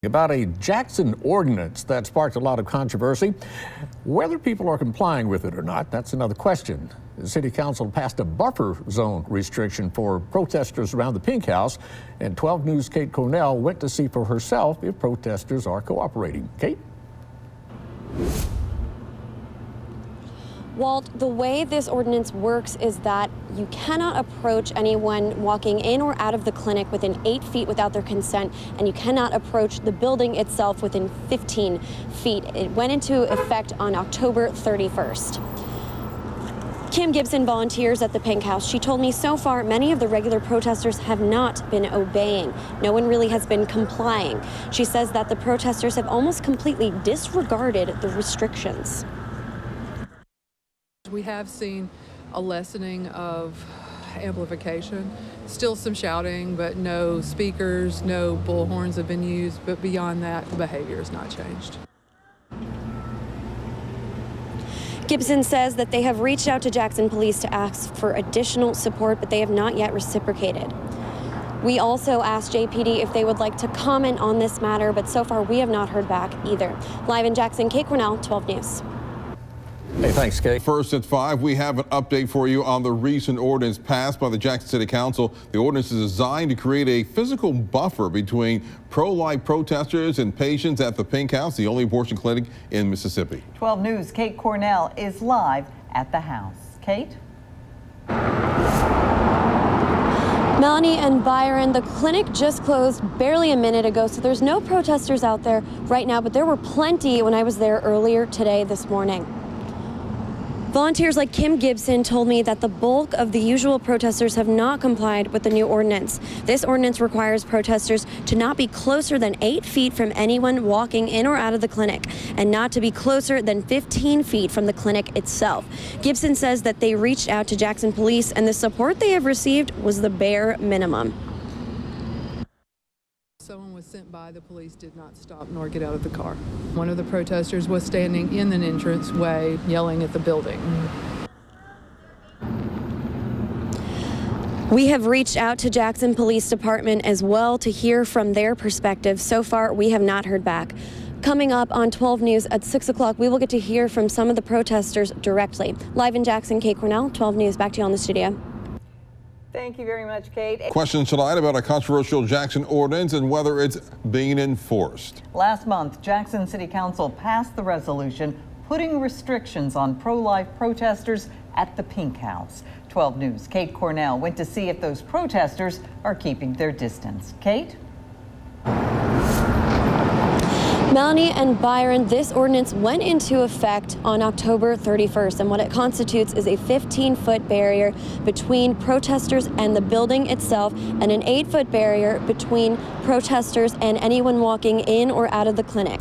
About a Jackson ordinance that sparked a lot of controversy. Whether people are complying with it or not, that's another question. The City Council passed a buffer zone restriction for protesters around the Pink House, and 12 News' Kate Cornell went to see for herself if protesters are cooperating. Kate? Walt, the way this ordinance works is that you cannot approach anyone walking in or out of the clinic within 8 feet without their consent, and you cannot approach the building itself within 15 feet. It went into effect on October 31st. Kim Gibson volunteers at the Pink House. She told me so far many of the regular protesters have not been obeying. No one really has been complying. She says that the protesters have almost completely disregarded the restrictions. We have seen a lessening of amplification, still some shouting, but no speakers, no bullhorns have been used, but beyond that, the behavior has not changed. Gibson says that they have reached out to Jackson Police to ask for additional support, but they have not yet reciprocated. We also asked JPD if they would like to comment on this matter, but so far we have not heard back either. Live in Jackson, Kate Cornell, 12 News. Hey, thanks, Kate. First at 5, we have an update for you on the recent ordinance passed by the Jackson City Council. The ordinance is designed to create a physical buffer between pro-life protesters and patients at the Pink House, the only abortion clinic in Mississippi. 12 News' Kate Cornell is live at the house. Kate? Melanie and Byron, the clinic just closed barely a minute ago, so there's no protesters out there right now, but there were plenty when I was there earlier today this morning. Volunteers like Kim Gibson told me that the bulk of the usual protesters have not complied with the new ordinance. This ordinance requires protesters to not be closer than 8 feet from anyone walking in or out of the clinic, and not to be closer than 15 feet from the clinic itself. Gibson says that they reached out to Jackson Police, and the support they have received was the bare minimum. Someone was sent by, the police did not stop nor get out of the car. One of the protesters was standing in an entranceway yelling at the building. We have reached out to Jackson Police Department as well to hear from their perspective. So far, we have not heard back. Coming up on 12 News at 6 o'clock, we will get to hear from some of the protesters directly. Live in Jackson, Kate Cornell, 12 News. Back to you on the studio. Thank you very much, Kate. Questions tonight about a controversial Jackson ordinance and whether it's being enforced. Last month, Jackson City Council passed the resolution putting restrictions on pro-life protesters at the Pink House. 12 News' Kate Cornell went to see if those protesters are keeping their distance. Kate? Melanie and Byron, this ordinance went into effect on October 31st, and what it constitutes is a 15-foot barrier between protesters and the building itself, and an 8-foot barrier between protesters and anyone walking in or out of the clinic.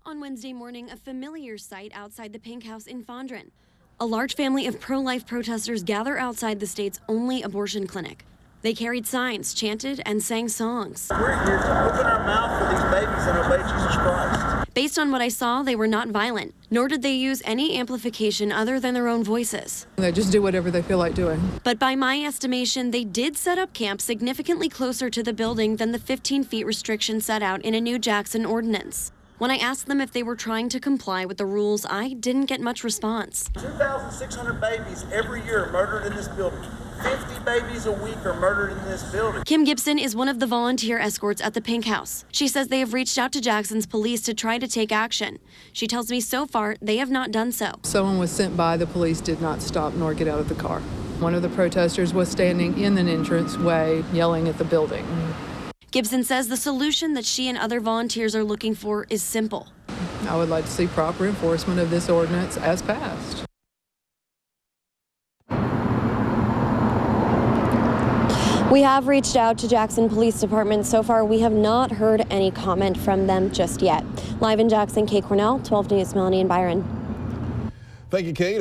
On Wednesday morning, a familiar sight outside the Pink House in Fondren. A large family of pro-life protesters gather outside the state's only abortion clinic. They carried signs, chanted, and sang songs. We're here to open our mouth for these babies and obey Jesus Christ. Based on what I saw, they were not violent, nor did they use any amplification other than their own voices. They just do whatever they feel like doing. But by my estimation, they did set up camp significantly closer to the building than the 15 feet restriction set out in a new Jackson ordinance. When I asked them if they were trying to comply with the rules, I didn't get much response. 2,600 babies every year murdered in this building. 50 babies a week are murdered in this building. Kim Gibson is one of the volunteer escorts at the Pink House. She says they have reached out to Jackson's police to try to take action. She tells me so far they have not done so. Someone was sent by, the police did not stop nor get out of the car. One of the protesters was standing in an entranceway yelling at the building. Gibson says the solution that she and other volunteers are looking for is simple. I would like to see proper enforcement of this ordinance as passed. We have reached out to Jackson Police Department. So far, we have not heard any comment from them just yet. Live in Jackson, Kate Cornell, 12 News, Melanie and Byron. Thank you, Kate.